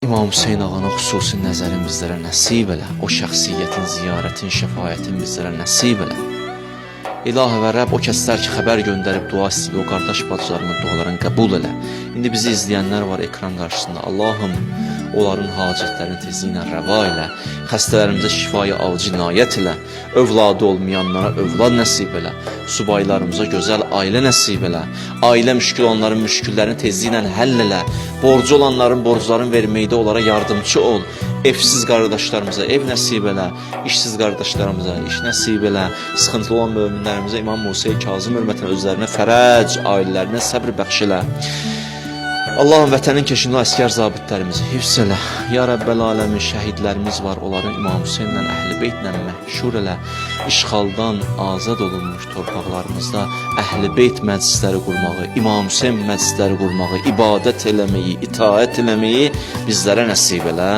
İmam Hüseyin ağanın xüsusi nəzərin bizlərə nəsib elə. O şəxsiyyətin, ziyarətin, şəfayətin bizlərə nəsib elə. İlahi və Rəbb, o kəslər ki, xəbər göndərib dua istəyir, o qardaş bacılarımın dualarını qəbul elə. İndi bizi izləyənlər var ekran qarşısında. Allahım, onların hacətlərini tezliklə rəva elə. Xəstələrimizə şifayı acil inayət elə. Övladı olmayanlara övlad nəsib elə. Subaylarımıza gözəl ailə nəsib elə. Ailə müşkül olanların müşküllərini tezliklə həll elə. Borcu olanların borclarını verməkdə onlara yardımcı ol. Evsiz qardaşlarımıza ev nəsib elə. İşsiz qardaşlarımıza iş nəsib elə. Sıxıntılı olan möminlərimizə İmam Musa Kazım hörmətinə özlərinə fərəc, ailələrinə səbr bəxş elə. Allah'ın vətənin keşində əskər zabitlərimizi hifz elə. Ya Rəbbəl aləmin, şəhidlərimiz var, onların İmam Hüseynlə, Əhl-i Beytlə məhşur elə. İşğaldan azad olunmuş torpaqlarımızda Əhl-i Beyt məclisləri qurmağı, İmam Hüseyn məclisləri qurmağı, ibadət eləməyi, itaət eləməyi bizlərə nəsib elə.